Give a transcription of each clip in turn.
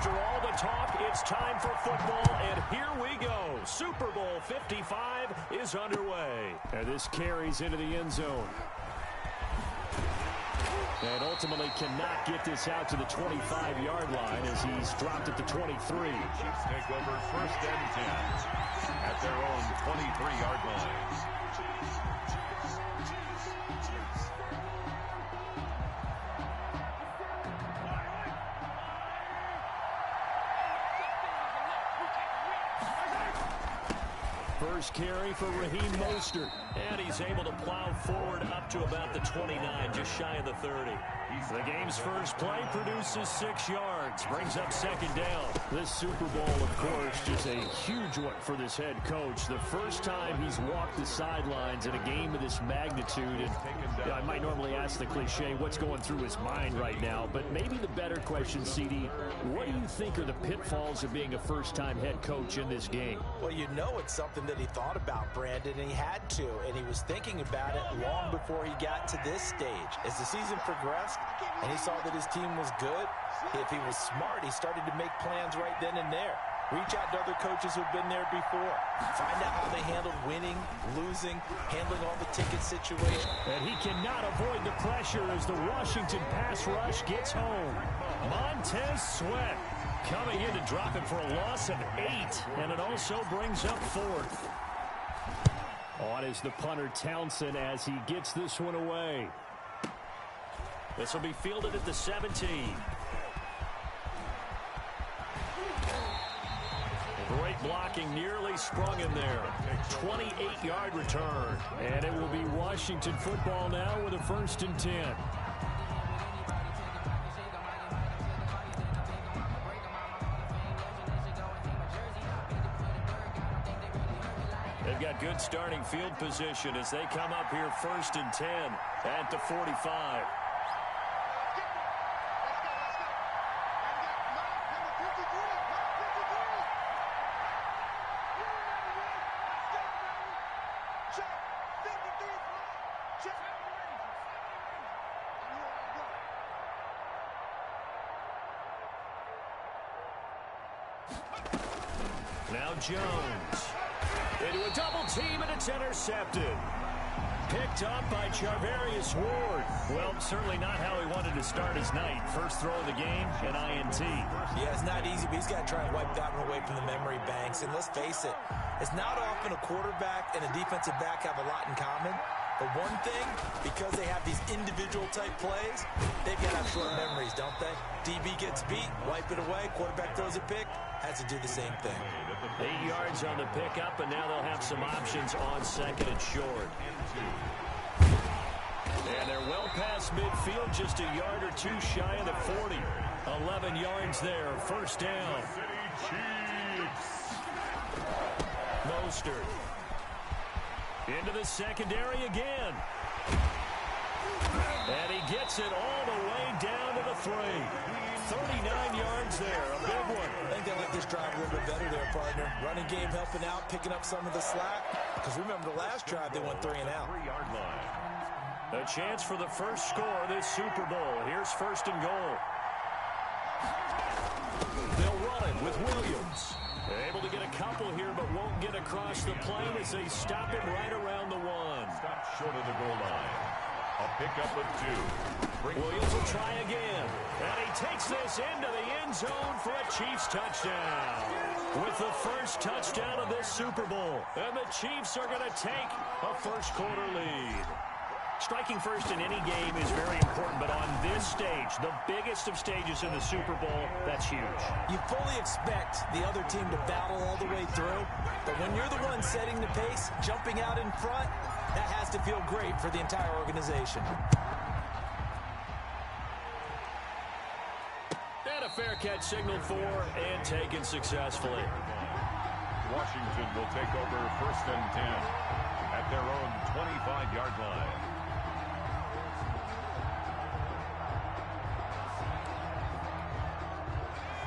After all the talk, it's time for football, and here we go. Super Bowl 55 is underway. And this carries into the end zone. And ultimately cannot get this out to the 25-yard line as he's dropped at the 23. Chiefs take over 1st and 10 at their own 23-yard line. First carry for Raheem Mostert. And he's able to plow forward up to about the 29, just shy of the 30. The game's first play produces 6 yards, brings up 2nd down. This Super Bowl, of course, just a huge one for this head coach. The first time he's walked the sidelines in a game of this magnitude. And I might normally ask the cliche, what's going through his mind right now? But maybe the better question, CD, what do you think are the pitfalls of being a first-time head coach in this game? Well, you know it's something that he thought about, Brandon, and he had to. And he was thinking about it long before he got to this stage. As the season progressed and he saw that his team was good, if he was smart, he started to make plans right then and there. Reach out to other coaches who've been there before. Find out how they handled winning, losing, handling all the ticket situations. And he cannot avoid the pressure as the Washington pass rush gets home. Montez Sweat coming in to drop it for a loss of 8. And it also brings up 4th. On is the punter Townsend as he gets this one away. This will be fielded at the 17. Great blocking, nearly sprung in there. 28-yard return. And it will be Washington football now with a 1st and 10. They've got good starting field position as they come up here 1st and 10 at the 45. Now Jones. Into a double team, and it's intercepted. Picked up by Charvarius Ward. Well, certainly not how he wanted to start his night. First throw of the game, an INT. Yeah, it's not easy, but he's got to try and wipe that one away from the memory banks. And let's face it, it's not often a quarterback and a defensive back have a lot in common. But one thing, because they have these individual type plays, they've got to have short memories, don't they? DB gets beat, wipe it away, quarterback throws a pick, has to do the same thing. 8 yards on the pickup, and now they'll have some options on 2nd and short. And they're well past midfield, just a yard or 2 shy of the 40. 11 yards there, 1st down. Mostert. Into the secondary again. And he gets it all the way down to the 3. 39 yards there, a big one. I think they like this drive a little bit better there, partner. Running game helping out, picking up some of the slack. Because remember the last drive, they went 3 and out. 3-yard line. A chance for the first score of this Super Bowl. Here's 1st and goal. They'll run it with Williams. Able to get a couple here, but won't get across the plane as they stop him right around the 1. Stop short of the goal line. A pickup of 2. Williams will try again. And he takes this into the end zone for a Chiefs touchdown. With the first touchdown of this Super Bowl. And the Chiefs are going to take a first-quarter lead. Striking first in any game is very important, but on this stage, the biggest of stages in the Super Bowl, that's huge. You fully expect the other team to battle all the way through, but when you're the one setting the pace, jumping out in front, that has to feel great for the entire organization. And a fair catch signaled for and taken successfully. Washington will take over 1st and 10 at their own 25-yard line.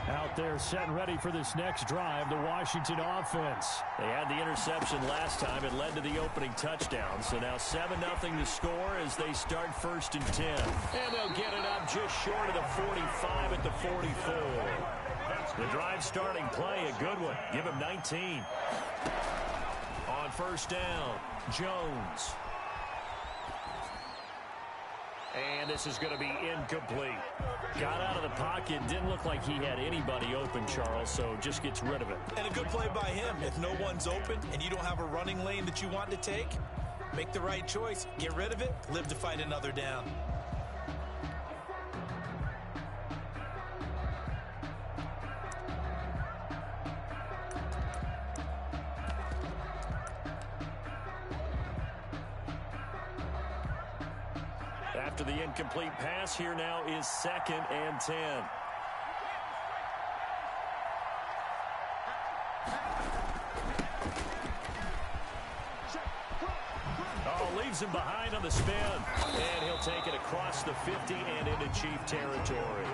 Out there set and ready for this next drive, the Washington offense. They had the interception last time. It led to the opening touchdown. So now 7-0 to score as they start 1st and 10. And they'll get it up just short of the 45 at the 44. The drive starting play, a good one. Give him 19. On first down, Jones. And this is going to be incomplete. Got out of the pocket. Didn't look like he had anybody open, Charles, so just gets rid of it. And a good play by him. If no one's open and you don't have a running lane that you want to take, make the right choice. Get rid of it. Live to fight another down. After the incomplete pass, here now is 2nd and 10. Oh, leaves him behind on the spin. And he'll take it across the 50 and into Chief territory.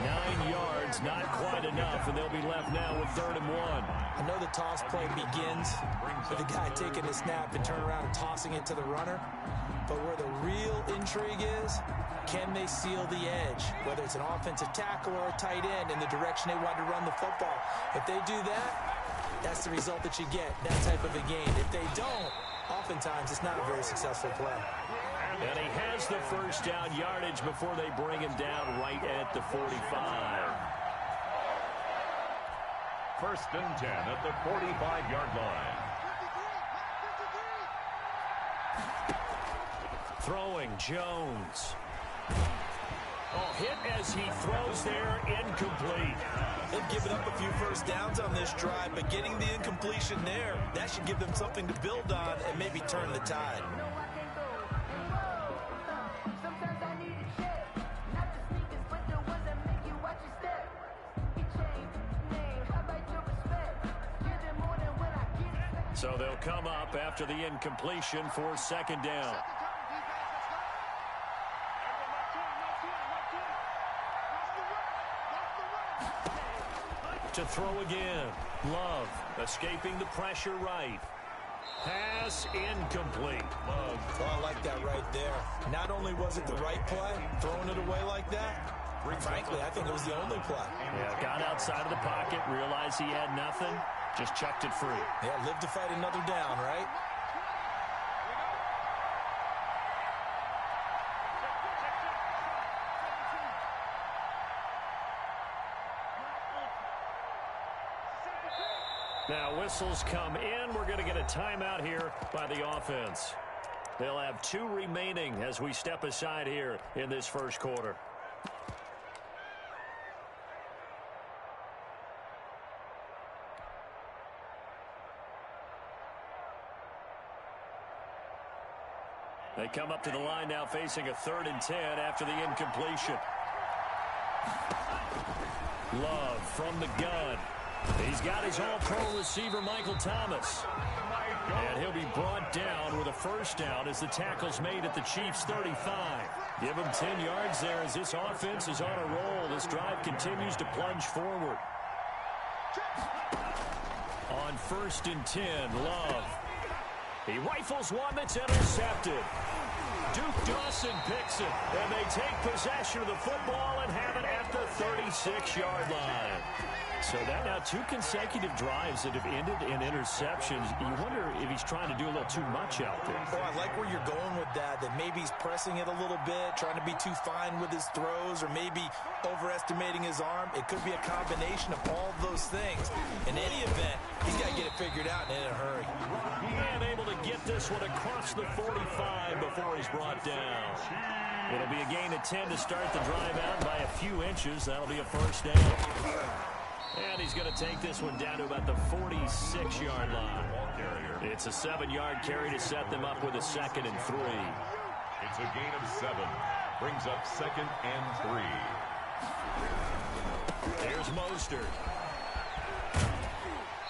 9 yards, not quite enough, and they'll be left now with 3rd and 1. I know the toss play begins with the guy taking the snap and turn around and tossing it to the runner. But where the real intrigue is, can they seal the edge? Whether it's an offensive tackle or a tight end in the direction they want to run the football. If they do that, that's the result that you get, that type of a gain. If they don't, oftentimes it's not a very successful play. And he has the first down yardage before they bring him down right at the 45. 1st and 10 at the 45-yard line. Throwing, Jones. Oh, hit as he throws there, incomplete. They've given up a few first downs on this drive, but getting the incompletion there, that should give them something to build on and maybe turn the tide. So they'll come up after the incompletion for 2nd down. To throw again. Love escaping the pressure right. Pass incomplete. Oh, I like that right there. Not only was it the right play, throwing it away like that, frankly, I think it was the only play. Yeah, got outside of the pocket, realized he had nothing, just chucked it free. Yeah, live to fight another down, right? Now whistles come in. We're going to get a timeout here by the offense. They'll have 2 remaining as we step aside here in this first quarter. They come up to the line now facing a 3rd and 10 after the incompletion. Love from the gun. He's got his all-pro receiver, Michael Thomas. And he'll be brought down with a first down as the tackle's made at the Chiefs' 35. Give him 10 yards there as this offense is on a roll. This drive continues to plunge forward. On 1st and 10, Love. He rifles one that's intercepted. Duke Dawson picks it, and they take possession of the football and have it at the 36-yard line. So that now 2 consecutive drives that have ended in interceptions. You wonder if he's trying to do a little too much out there. Oh, I like where you're going with that maybe he's pressing it a little bit, trying to be too fine with his throws, or maybe overestimating his arm. It could be a combination of all those things. In any event, he's got to get it figured out and in a hurry. And able to get this one across the 45 before he's brought down. It'll be a gain of 10 to start the drive out by a few inches. That'll be a first down. And he's going to take this one down to about the 46-yard line. It's a 7-yard carry to set them up with a 2nd and 3. It's a gain of 7. Brings up 2nd and 3. Here's Mostert.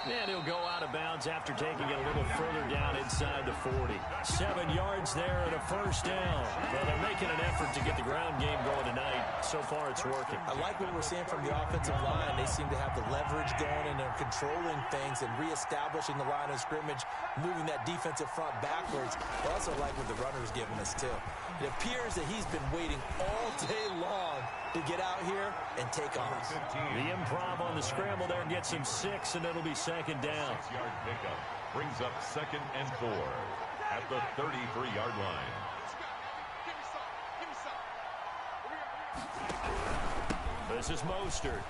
And he'll go out of bounds after taking it a little further down inside the 40. 7 yards there and a first down. Well, they're making an effort to get the ground game going tonight. So far, it's working. I like what we're seeing from the offensive line. They seem to have the leverage going, and they're controlling things and reestablishing the line of scrimmage, moving that defensive front backwards. I also like what the runner's giving us, too. It appears that he's been waiting all day long to get out here and take off. The improv on the scramble there gets him 6, and it'll be second down. 6-yard pickup brings up 2nd and 4 at the 33-yard line. This is Mostert.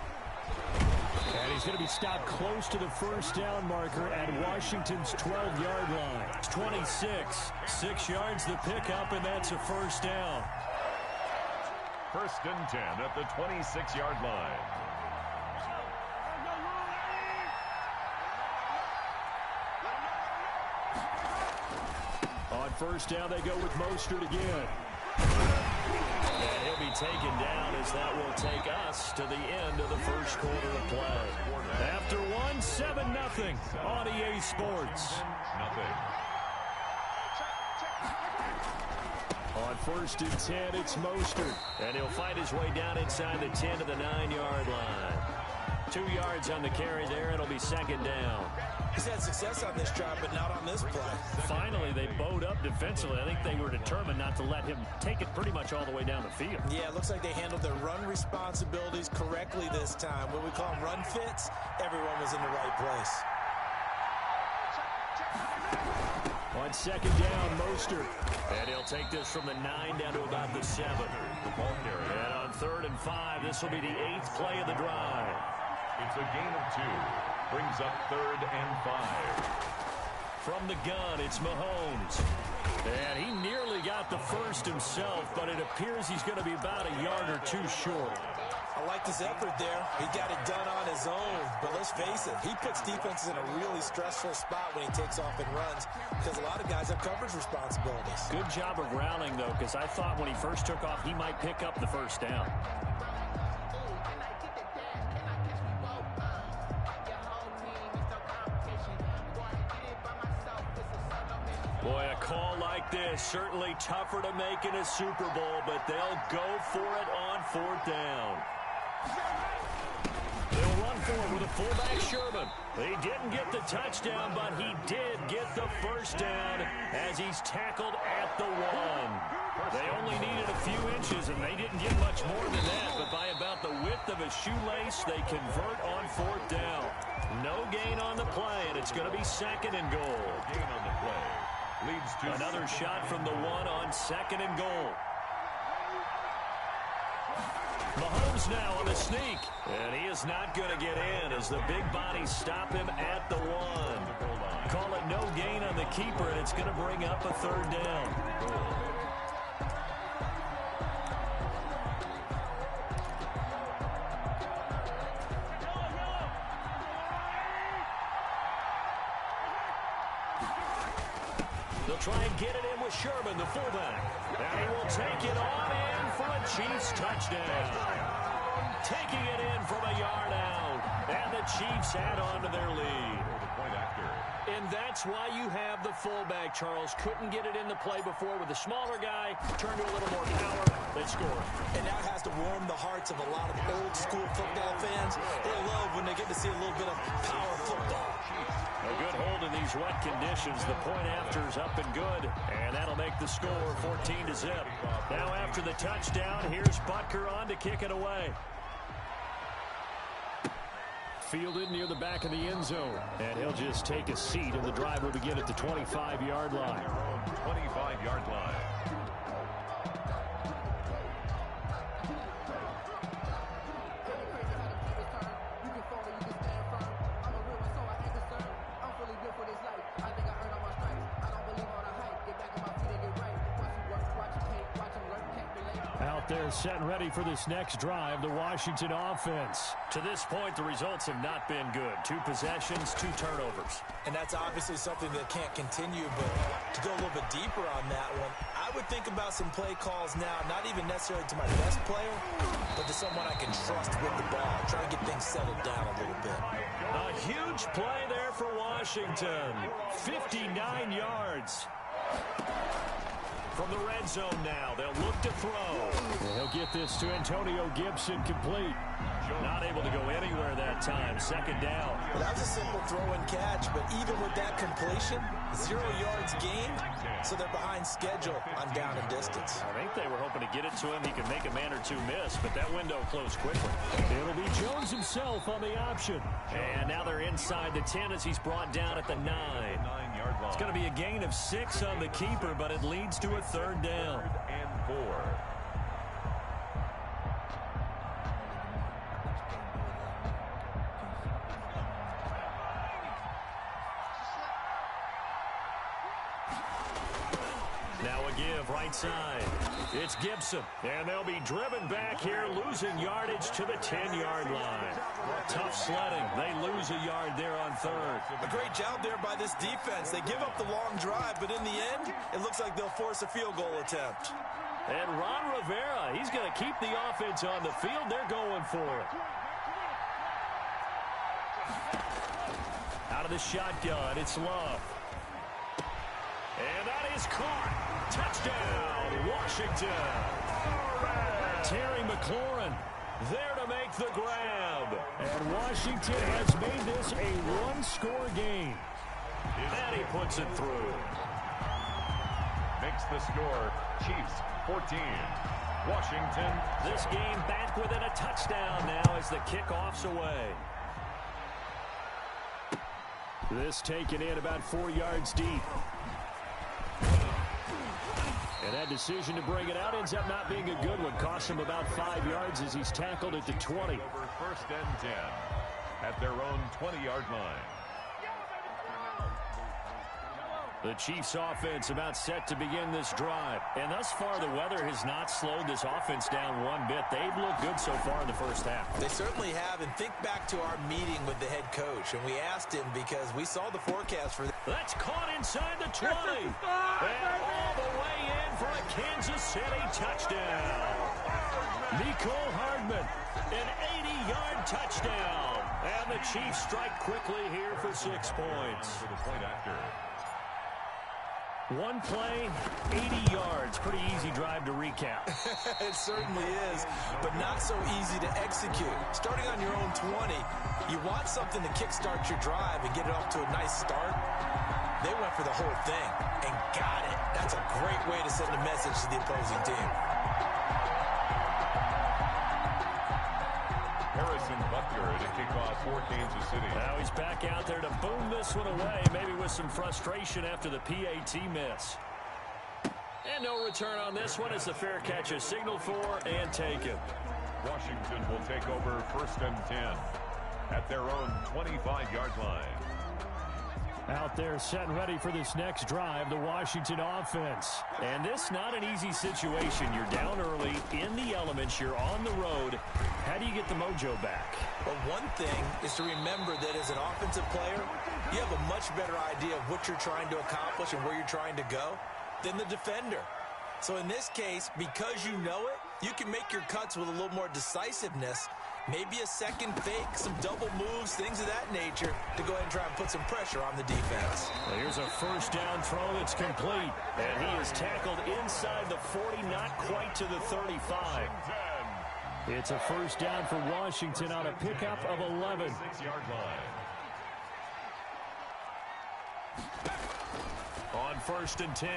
And he's going to be stopped close to the first down marker at Washington's 12-yard line. It's 26. 6 yards the pickup, and that's a first down. 1st and 10 at the 26-yard line. On first down, they go with Mostert again. And he'll be taken down as that will take us to the end of the first quarter of play. After 7-0 on EA Sports. On 1st and 10, it's Mostert. And he'll fight his way down inside the 10 to the 9-yard line. 2 yards on the carry there. It'll be second down. He's had success on this drive, but not on this play. Finally, they bowed up defensively. I think they were determined not to let him take it pretty much all the way down the field. Yeah, it looks like they handled their run responsibilities correctly this time. What we call them run fits, everyone was in the right place. On second down, Mostert. And he'll take this from the 9 down to about the 7. The ball carrier. And on 3rd and 5, this will be the 8th play of the drive. It's a gain of 2. Brings up 3rd and 5. From the gun, it's Mahomes. And he nearly got the first himself, but it appears he's going to be about a yard or 2 short. I like his effort there. He got it done on his own. But let's face it, he puts defenses in a really stressful spot when he takes off and runs because a lot of guys have coverage responsibilities. Good job of rallying, though, because I thought when he first took off, he might pick up the first down. Boy, a call like this, certainly tougher to make in a Super Bowl, but they'll go for it on 4th down. They'll run for it with a fullback, Sherman. He didn't get the touchdown, but he did get the first down as he's tackled at the 1. They only needed a few inches, and they didn't get much more than that, but by about the width of a shoelace, they convert on 4th down. No gain on the play, and it's going to be 2nd and goal. Gain on the play. Leads to another shot from the 1 on 2nd and goal. Mahomes now on the sneak. And he is not going to get in as the big bodies stop him at the 1. Call it no gain on the keeper, and it's going to bring up a 3rd down. They'll try and get it in with Sherman, the fullback. And he will take it on in for a Chiefs touchdown. Taking it in from a yard out. And the Chiefs add on to their lead. And that's why you have the fullback, Charles. Couldn't get it in the play before with the smaller guy. Turned to a little more power. They score. And that has to warm the hearts of a lot of old school football fans. They love when they get to see a little bit of power football. A good hold in these wet conditions. The point after is up and good. And that'll make the score 14-0. Now after the touchdown, here's Butker on to kick it away. Fielded near the back of the end zone. And he'll just take a seat, and the drive will begin at the 25-yard line. 25-yard line. They're set and ready for this next drive, the Washington offense. To this point, the results have not been good. 2 possessions, 2 turnovers. And that's obviously something that can't continue, but to go a little bit deeper on that one, I would think about some play calls now, not even necessarily to my best player, but to someone I can trust with the ball. Try to get things settled down a little bit. A huge play there for Washington. 59 yards. From the red zone now, they'll look to throw. And he'll get this to Antonio Gibson complete. Not able to go anywhere that time. Second down. Well, that was a simple throw and catch, but even with that completion, 0 yards gained, so they're behind schedule on down and distance. I think they were hoping to get it to him. He could make a man or two miss, but that window closed quickly. It'll be Jones himself on the option. And now they're inside the 10 as he's brought down at the 9. It's going to be a gain of 6 on the keeper, but it leads to a third down. And 4. Now a give right side. It's Gibson. And they'll be driven back here, losing yardage to the 10-yard line. Tough sledding. They lose a yard there on third. A great job there by this defense. They give up the long drive, but in the end, it looks like they'll force a field goal attempt. And Ron Rivera, he's going to keep the offense on the field. They're going for it. Out of the shotgun, it's Love. And that is caught. Touchdown, Washington. Terry McLaurin there to make the grab. And Washington has made this a one-score game. And he puts it through. Makes the score Chiefs 14. Washington. This game back within a touchdown now as the kickoff's away. This taken in about 4 yards deep. And that decision to bring it out ends up not being a good one. Costs him about 5 yards as he's tackled at the 20. Over first and 10 at their own 20-yard line. The Chiefs offense about set to begin this drive. And thus far, the weather has not slowed this offense down one bit. They've looked good so far in the first half. They certainly have. And think back to our meeting with the head coach. And we asked him because we saw the forecast for That's caught inside the 20. And all the way in for a Kansas City touchdown. Nicole Hardman, an 80-yard touchdown. And the Chiefs strike quickly here for 6 points. For the point after. One play, 80 yards. Pretty easy drive to recap. It certainly is, but not so easy to execute. Starting on your own 20, you want something to kickstart your drive and get it off to a nice start. They went for the whole thing and got it. That's a great way to send a message to the opposing team. Harrison Butker to kick off for Kansas City. Now he's back out there to boom this one away, maybe with some frustration after the PAT miss. And no return on this one as the fair catch is signaled for and taken. Washington will take over first and 10 at their own 25-yard line. Out there set and ready for this next drive, the Washington offense. And this not an easy situation. You're down early, in the elements, you're on the road. How do you get the mojo back? Well, one thing is to remember that as an offensive player, you have a much better idea of what you're trying to accomplish and where you're trying to go than the defender. So in this case, because you know it, you can make your cuts with a little more decisiveness. Maybe a second fake, some double moves, things of that nature to go ahead and try and put some pressure on the defense. Well, here's a first down throw that's complete. And he is tackled inside the 40, not quite to the 35. It's a first down for Washington on a pickup of 11. 6-yard line. On first and 10,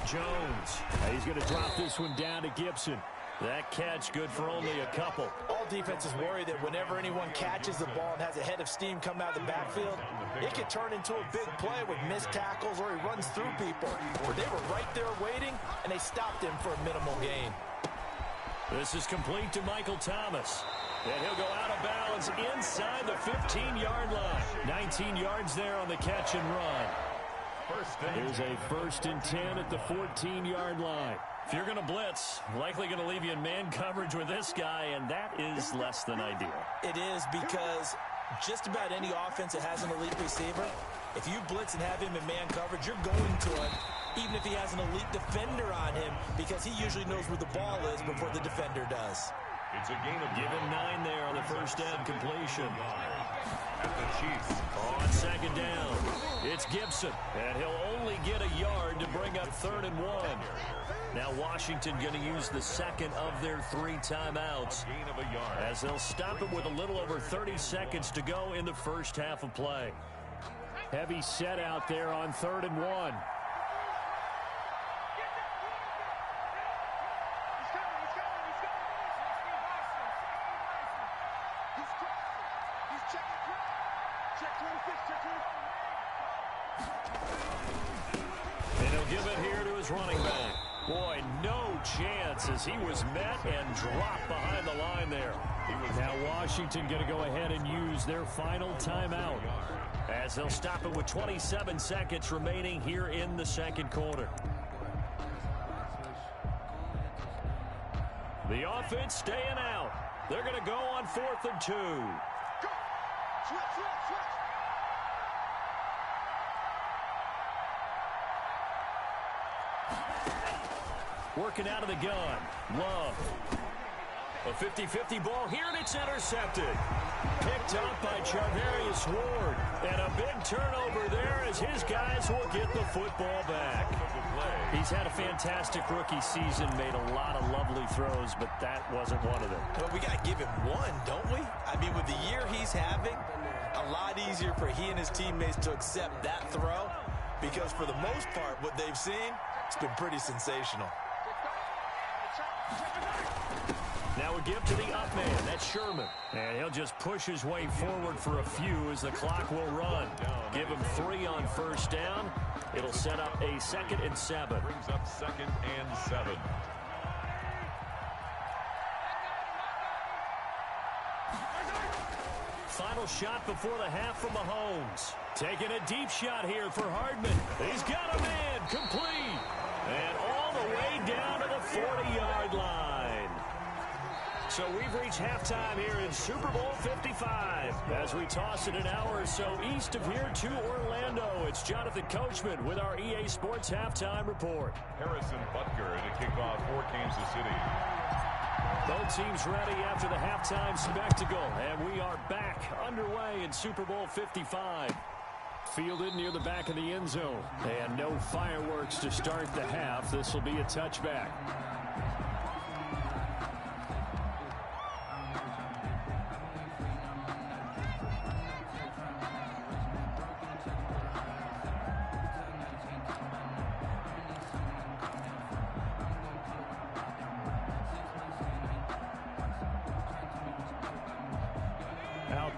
Jones. He's going to drop this one down to Gibson. That catch good for only a couple. All defenses worry that whenever anyone catches the ball and has a head of steam come out of the backfield, it could turn into a big play with missed tackles or he runs through people. But they were right there waiting, and they stopped him for a minimal gain. This is complete to Michael Thomas. And he'll go out of bounds inside the 15-yard line. 19 yards there on the catch and run. There's a first and 10 at the 14-yard line. If you're going to blitz, likely going to leave you in man coverage with this guy, and that is less than ideal. It is because just about any offense that has an elite receiver, if you blitz and have him in man coverage, you're going to him, even if he has an elite defender on him, because he usually knows where the ball is before the defender does. It's a gain of Give him 9 there on the first down completion. at the Chiefs. On second down, it's Gibson, and he'll only get a yard to bring up 3rd and 1. Now Washington going to use the second of their 3 timeouts, Gain of a yard. as they'll stop it with a little over 30 seconds to go in the first half of play. Heavy set out there on 3rd and 1. And he'll give it here to his running back. Boy, no chance as he was met and dropped behind the line there. Now Washington going to go ahead and use their final timeout, as they'll stop it with 27 seconds remaining here in the second quarter. The offense staying out. They're going to go on 4th and 2. Working out of the gun. Love. A 50-50 ball here, and it's intercepted. Picked up by Charvarius Ward. And a big turnover there as his guys will get the football back. He's had a fantastic rookie season, made a lot of lovely throws, but that wasn't one of them. Well, we got to give him one, don't we? I mean, with the year he's having, a lot easier for he and his teammates to accept that throw, because for the most part, what they've seen, it's been pretty sensational. Now a give to the up man. That's Sherman. And he'll just push his way forward for a few as the clock will run. Give him 3 on first down. It'll set up a 2nd and 7. Brings up 2nd and 7. Final shot before the half from Mahomes. Taking a deep shot here for Hardman. He's got a man complete. And all the way down to the 40-yard line. So we've reached halftime here in Super Bowl 55. As we toss it an hour or so east of here to Orlando, it's Jonathan Coachman with our EA Sports Halftime Report. Harrison Butker to kick off for Kansas City. Both teams ready after the halftime spectacle, and we are back underway in Super Bowl 55. Fielded near the back of the end zone. And no fireworks to start the half. This will be a touchback.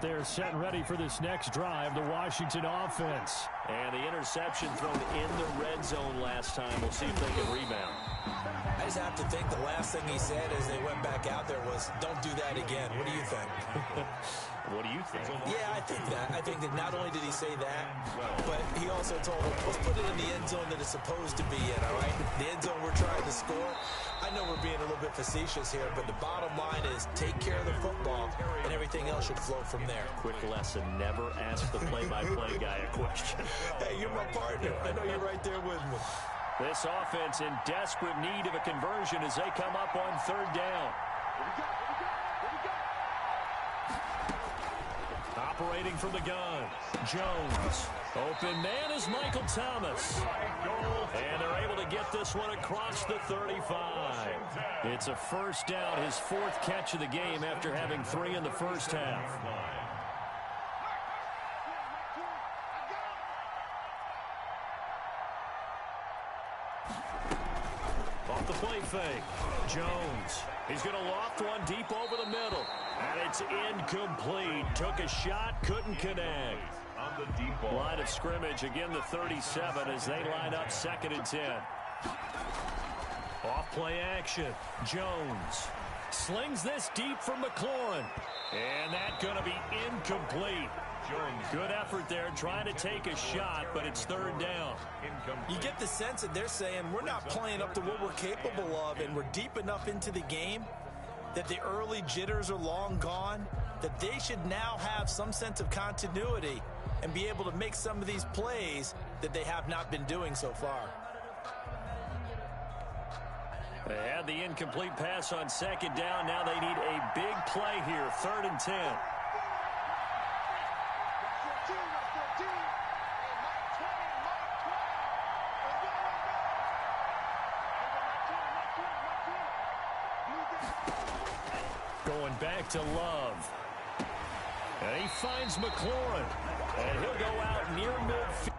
They're set and ready for this next drive, the Washington offense. And the interception thrown in the red zone last time. We'll see if they can rebound. I just have to think the last thing he said as they went back out there was, don't do that again. What do you think? What do you think? Yeah, I think that. I think that not only did he say that, but he also told them, let's put it in the end zone that it's supposed to be in, all right? The end zone we're trying to score. I know we're being a little bit facetious here, but the bottom line is take care of the football, and everything else should flow from there. Quick lesson, never ask the play-by-play guy a question. Hey, you're my partner. I know you're right there with me. This offense in desperate need of a conversion as they come up on 3rd down. Operating from the gun, Jones. Open man is Michael Thomas. And they're able to get this one across the 35. It's a first down, his 4th catch of the game after having 3 in the first half. Off the play fake, Jones. He's going to loft one deep over the middle. And it's incomplete. Took a shot, couldn't connect. On the deep ball. Line of scrimmage, again the 37 as they line up 2nd and 10. Off play action, Jones. Slings this deep from McLaurin. And that's going to be incomplete. Jones. Good effort there trying to take a shot, but it's 3rd down. You get the sense that they're saying we're not playing up to what we're capable of, and we're deep enough into the game that the early jitters are long gone, that they should now have some sense of continuity and be able to make some of these plays that they have not been doing so far. They had the incomplete pass on 2nd down. Now they need a big play here, 3rd and 10. going back to Love. And he finds McLaurin. And he'll go out near midfield.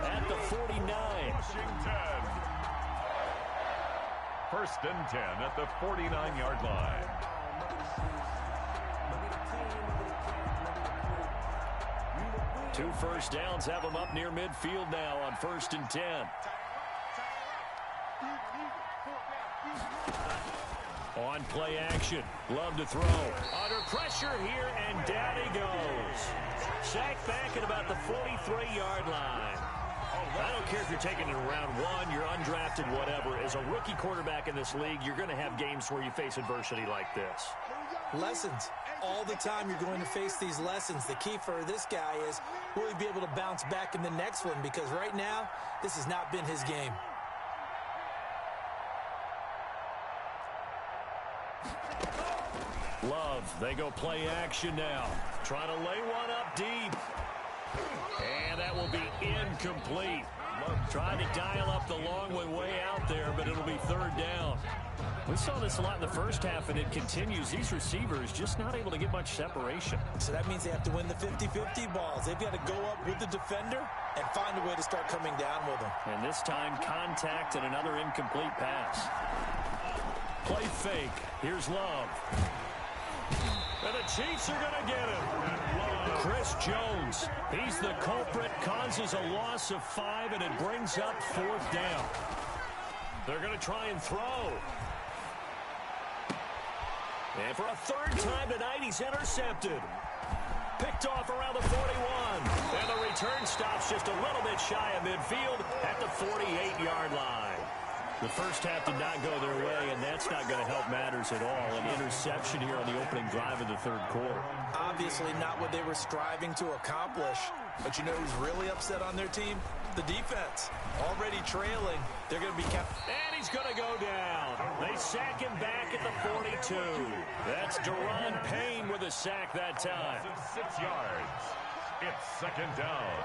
At the 49. Washington. First and 10 at the 49-yard line. Two first downs have them up near midfield now on first and 10. On play action. Love to throw. Under pressure here, and down he goes. Sacked back at about the 43-yard line. I don't care if you're taking it in round one, you're undrafted, whatever. As a rookie quarterback in this league, you're going to have games where you face adversity like this. Lessons. All the time you're going to face these lessons. The key for this guy is, will he be able to bounce back in the next one? Because right now, this has not been his game. Love, they go play action now. Trying to lay one up deep. And that will be incomplete. Trying to dial up the long way out there, but it'll be third down. We saw this a lot in the first half, and it continues. These receivers just not able to get much separation. So that means they have to win the 50-50 balls. They've got to go up with the defender and find a way to start coming down with them. And this time, contact and another incomplete pass. Play fake. Here's Love. And the Chiefs are going to get him. Chris Jones, he's the culprit, causes a loss of 5, and it brings up fourth down. They're going to try and throw. And for a third time tonight, he's intercepted. Picked off around the 41. And the return stops just a little bit shy of midfield at the 48-yard line. The first half did not go their way, and that's not going to help matters at all. An interception here on the opening drive of the third quarter. Obviously not what they were striving to accomplish. But you know who's really upset on their team? The defense. Already trailing. They're going to be kept. And he's going to go down. They sack him back at the 42. That's Deron Payne with a sack that time. 6 yards. It's second down.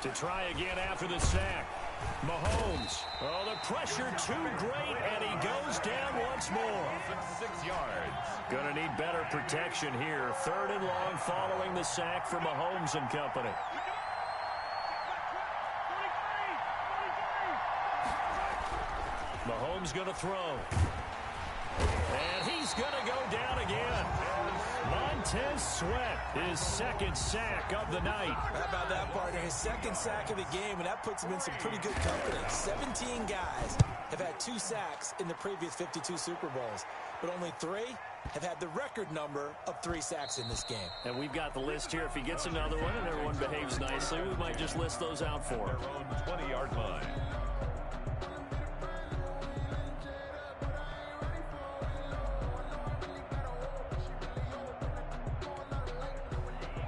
To try again after the sack. Mahomes. Oh, the pressure too great, and he goes down once more. 6 yards. Going to need better protection here. Third and long following the sack for Mahomes and company. Mahomes going to throw. And he's going to go down again. Montez Sweat, his second sack of the night. How about that, partner? His second sack of the game, and that puts him in some pretty good company. 17 guys have had 2 sacks in the previous 52 Super Bowls, but only 3 have had the record number of 3 sacks in this game. And we've got the list here. If he gets another one and everyone behaves nicely, we might just list those out for him. Their own 20-yard line.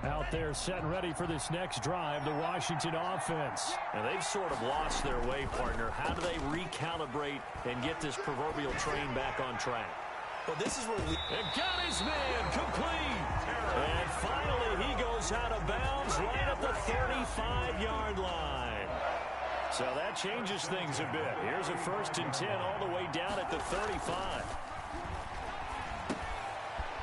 Out there set and ready for this next drive, the Washington offense. And they've sort of lost their way, partner. How do they recalibrate and get this proverbial train back on track? Well, this is where and got his man complete. And finally, he goes out of bounds right at the 35-yard line. So that changes things a bit. Here's a first and 10 all the way down at the 35.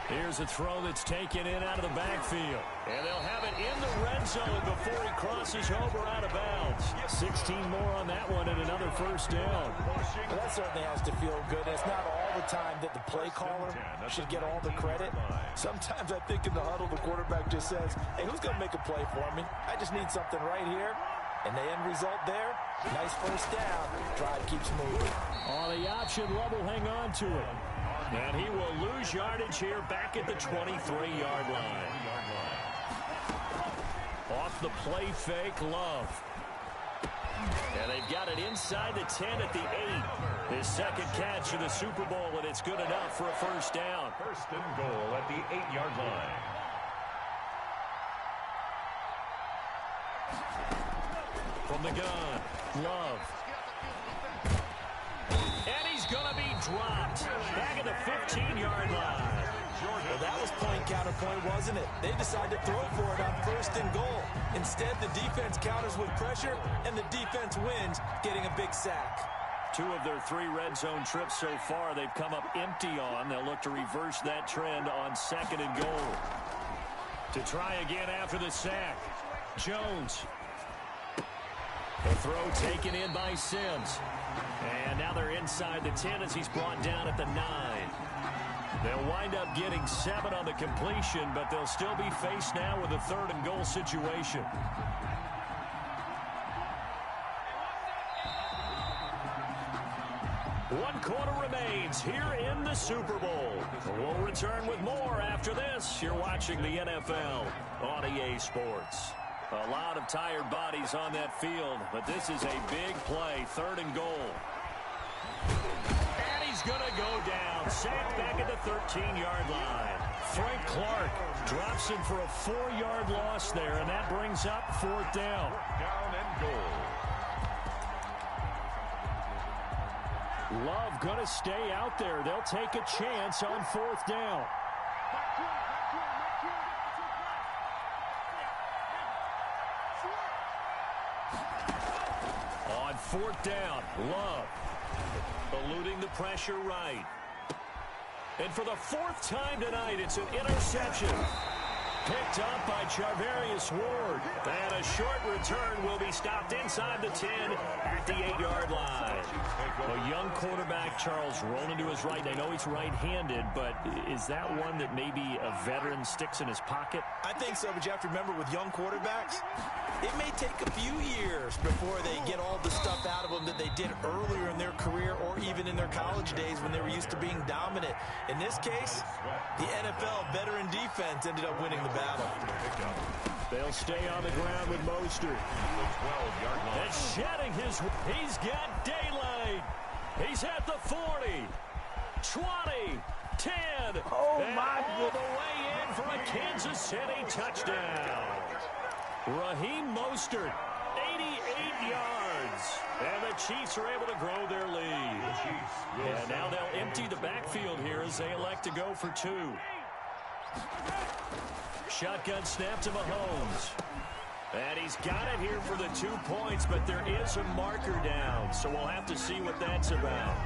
Here's a throw that's taken in out of the backfield. And they'll have it in the red zone before he crosses over out of bounds. 16 more on that one and another first down. Well, that certainly has to feel good. It's not all the time that the play caller should get all the credit. Sometimes I think in the huddle, the quarterback just says, hey, who's going to make a play for me? I just need something right here. And the end result there, nice first down. Drive keeps moving. On the option, Love will hang on to it. And he will lose yardage here back at the 23-yard line. Off the play fake, Love. And they've got it inside the 10 at the 8. His second catch in the Super Bowl, and it's good enough for a first down. First and goal at the 8-yard line. From the gun, Love. And he's going to be dropped. Back at 13-yard line. Well, that was point counterpoint, wasn't it? They decided to throw for it on 1st and goal. Instead, the defense counters with pressure, and the defense wins, getting a big sack. 2 of their 3 red zone trips so far they've come up empty on. They'll look to reverse that trend on 2nd and goal. To try again after the sack, Jones. The throw taken in by Sims. And now they're inside the 10 as he's brought down at the 9. They'll wind up getting 7 on the completion, but they'll still be faced now with a 3rd and goal situation. One quarter remains here in the Super Bowl. We'll return with more after this. You're watching the NFL on EA Sports. A lot of tired bodies on that field, but this is a big play, 3rd and goal. And he's going to go down. Sacked back at the 13-yard line. Frank Clark drops him for a 4-yard loss there, and that brings up 4th down. Down and goal. Love going to stay out there. They'll take a chance on 4th down. On 4th down, Love eluding the pressure right. And for the 4th time tonight, it's an interception. Picked up by Charvarius Ward. And a short return will be stopped inside the 10 at the 8-yard line. A young quarterback, Charles, rolling to his right. I know he's right-handed, but is that one that maybe a veteran sticks in his pocket? I think so, but you have to remember with young quarterbacks, it may take a few years before they get all the stuff out of them that they did earlier in their career or even in their college days when they were used to being dominant. In this case, the NFL veteran defense ended up winning the battle. They'll stay on the ground with Mostert. And shedding his... He's got daylight. He's at the 40, 20, 10. Oh, and my all the way in for a Kansas City touchdown. Raheem Mostert, 88 yards. And the Chiefs are able to grow their lead. And now they'll empty the backfield here as they elect to go for 2. Shotgun snap to Mahomes. And he's got it here for the 2 points, but there is a marker down, so we'll have to see what that's about.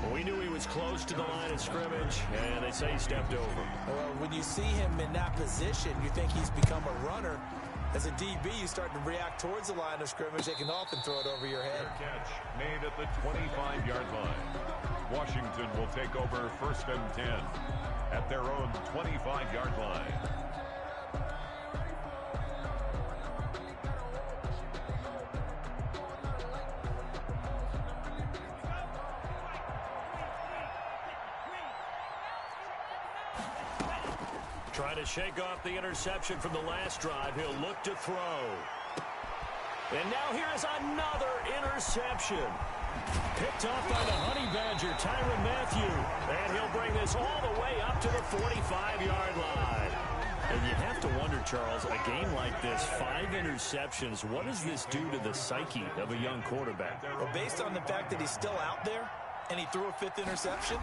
Well, we knew he was close to the line of scrimmage, and they say he stepped over. Well, when you see him in that position, you think he's become a runner. As a DB, you start to react towards the line of scrimmage. They can often throw it over your head. Catch made at the 25-yard line. Washington will take over 1st and 10 at their own 25-yard line. Trying to shake off the interception from the last drive. He'll look to throw. And now here is another interception. Picked off by the Honey Badger, Tyrann Mathieu. And he'll bring this all the way up to the 45-yard line. And you have to wonder, Charles, a game like this, 5 interceptions, what does this do to the psyche of a young quarterback? Well, based on the fact that he's still out there, and he threw a 5th interception,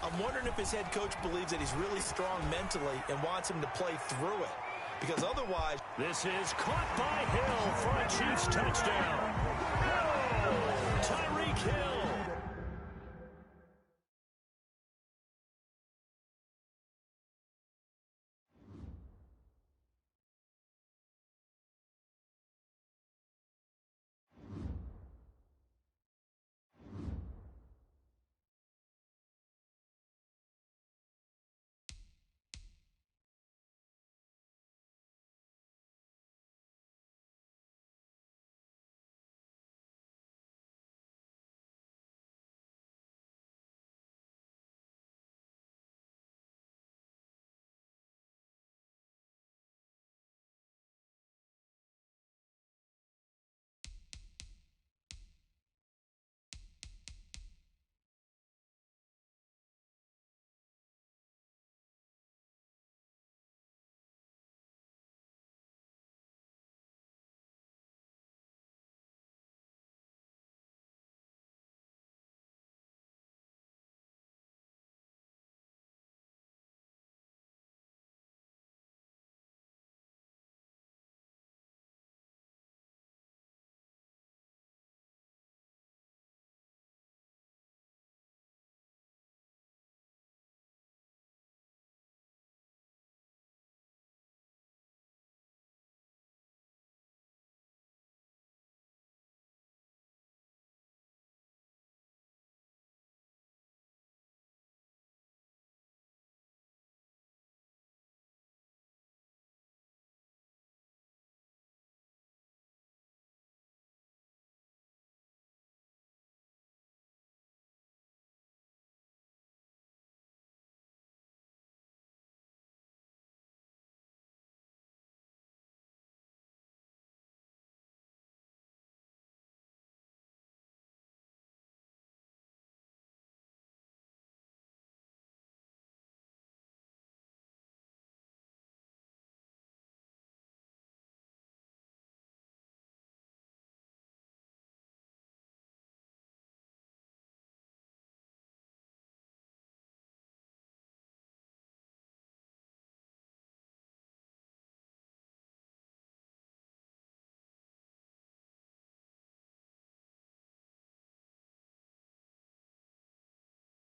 I'm wondering if his head coach believes that he's really strong mentally and wants him to play through it. Because otherwise... This is caught by Hill for a Chiefs touchdown.